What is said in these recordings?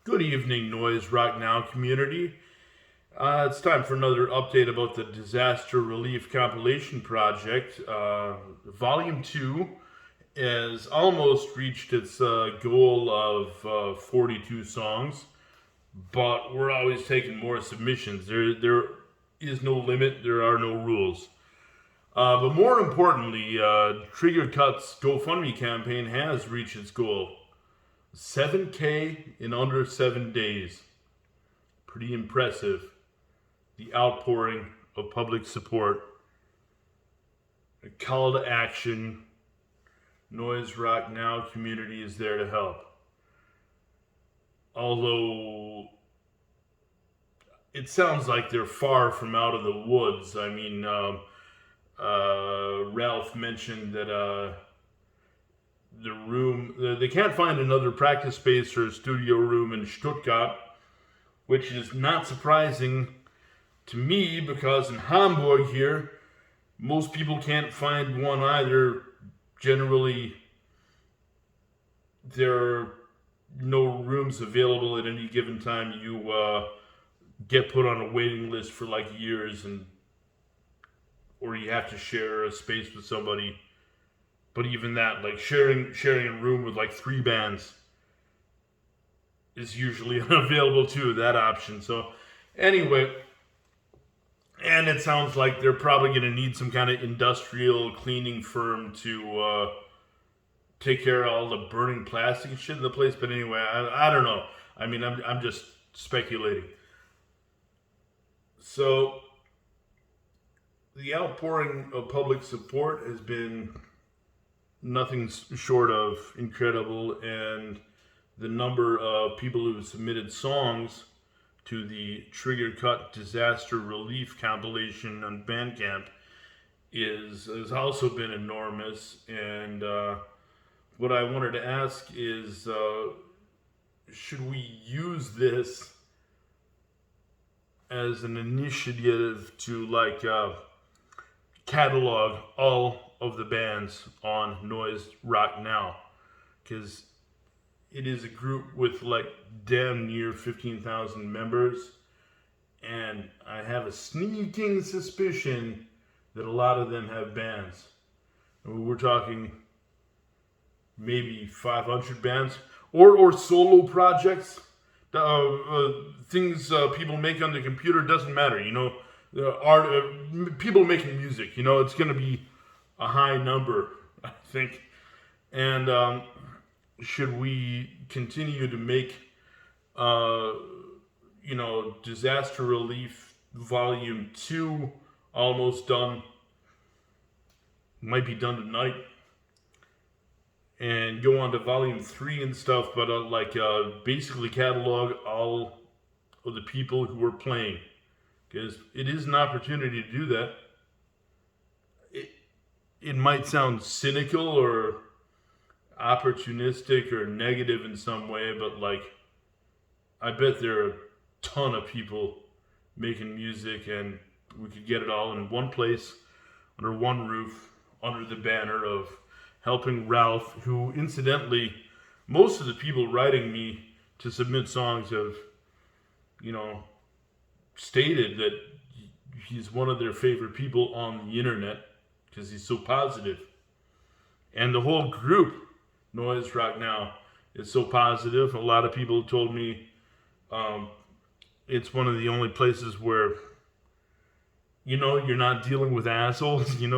Good evening, Noise Rock Now community. It's time for another update about the Disaster Relief Compilation Project. Volume 2 has almost reached its goal of 42 songs, but we're always taking more submissions. There is no limit, there are no rules. But more importantly, Trigger Cut's GoFundMe campaign has reached its goal. 7K in under 7 days. Pretty impressive. The outpouring of public support. A call to action. Noise Rock Now community is there to help. Although it sounds like they're far from out of the woods. I mean, Ralph mentioned that the room, they can't find another practice space or studio room in Stuttgart, which is not surprising to me because in Hamburg here, most people can't find one either. Generally, there are no rooms available at any given time. You get put on a waiting list for like years, or you have to share a space with somebody. But even that, like sharing a room with like 3 bands is usually unavailable too, that option. So anyway, and it sounds like they're probably going to need some kind of industrial cleaning firm to take care of all the burning plastic and shit in the place. But anyway, I don't know. I mean, I'm just speculating. So the outpouring of public support has been nothing short of incredible, and the number of people who submitted songs to the Trigger Cut Disaster Relief compilation on Bandcamp has also been enormous. And what I wanted to ask is, should we use this as an initiative to catalog all of the bands on Noise Rock Now? Because it is a group with like damn near 15,000 members, and I have a sneaking suspicion that a lot of them have bands. We're talking maybe 500 bands or solo projects. Things people make on the computer, doesn't matter, people making music, it's going to be a high number, I think. And should we continue to make Disaster Relief Volume 2 almost done, might be done tonight, and go on to Volume 3 and stuff, but basically catalog all of the people who are playing, because it is an opportunity to do that. It might sound cynical or opportunistic or negative in some way, but I bet there are a ton of people making music, and we could get it all in one place, under one roof, under the banner of helping Ralph, who incidentally, most of the people writing me to submit songs have, stated that he's one of their favorite people on the internet because he's so positive. And the whole group, Noise Rock Now, is so positive. A lot of people told me it's one of the only places where, you're not dealing with assholes, and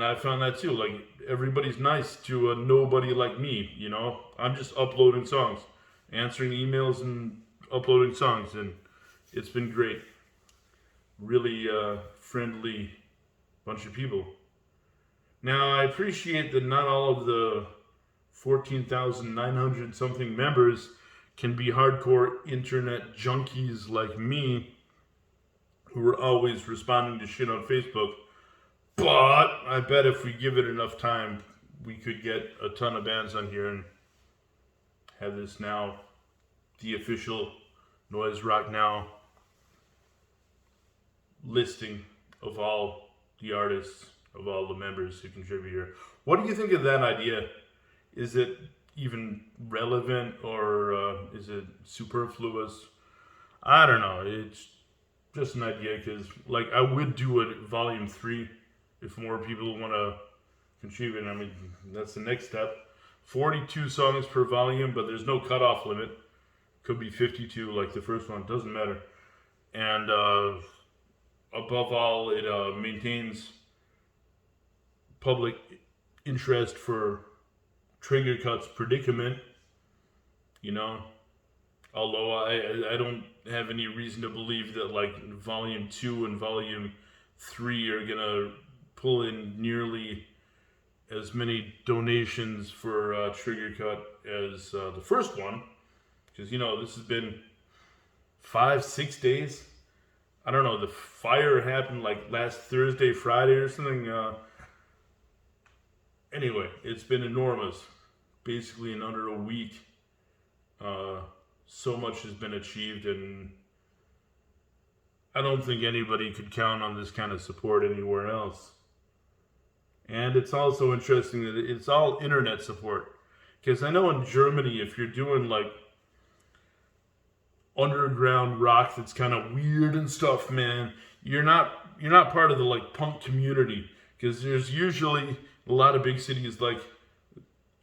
I found that too. Like, everybody's nice to a nobody like me, I'm just uploading songs, answering emails and uploading songs, and it's been great. Really friendly bunch of people. Now, I appreciate that not all of the 14,900 something members can be hardcore internet junkies like me, who are always responding to shit on Facebook. But I bet if we give it enough time, we could get a ton of bands on here and have this now the official Noise Rock Now listing of all the artists, of all the members who contribute here. What do you think of that idea? Is it, even relevant, or is it superfluous? I don't know. It's just an idea because, like, I would do a volume 3 if more people want to contribute. I mean, that's the next step. 42 songs per volume, but there's no cutoff limit. Could be 52 like the first one. Doesn't matter. And above all, it maintains public interest for Trigger Cut's predicament. You know, although I don't have any reason to believe that like Volume 2 and Volume 3 are gonna pull in nearly as many donations for Trigger Cut as the first one, because you know this has been 5-6 days. I don't know. The fire happened like last Thursday, Friday, or something. Anyway, it's been enormous. Basically, in under a week, so much has been achieved, and I don't think anybody could count on this kind of support anywhere else. And it's also interesting that it's all internet support. Because I know in Germany, if you're doing like underground rock that's kind of weird and stuff, man, you're not part of the like punk community. Because there's usually a lot of big cities like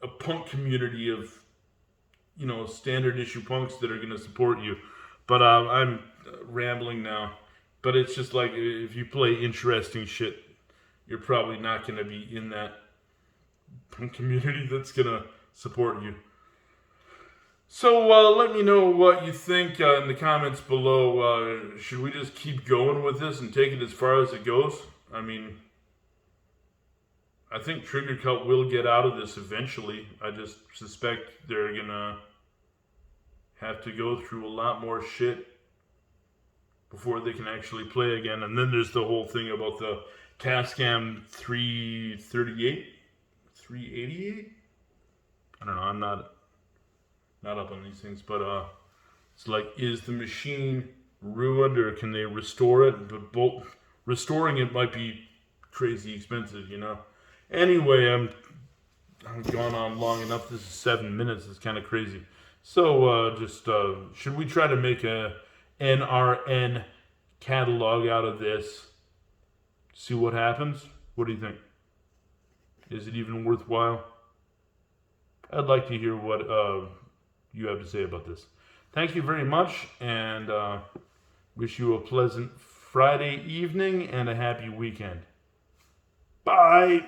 a punk community of, you know, standard issue punks that are going to support you. But I'm rambling now. But it's just like if you play interesting shit, you're probably not going to be in that punk community that's going to support you. So let me know what you think in the comments below. Should we just keep going with this and take it as far as it goes? I mean, I think Trigger Cut will get out of this eventually. I just suspect they're going to have to go through a lot more shit before they can actually play again. And then there's the whole thing about the Tascam 338, 388. I don't know. I'm not up on these things, but it's like, is the machine ruined or can they restore it? But restoring it might be crazy expensive, you know. Anyway, I've gone on long enough. This is 7 minutes. It's kind of crazy. So should we try to make a NRN catalog out of this? See what happens? What do you think? Is it even worthwhile? I'd like to hear what you have to say about this. Thank you very much, and wish you a pleasant Friday evening and a happy weekend. Bye!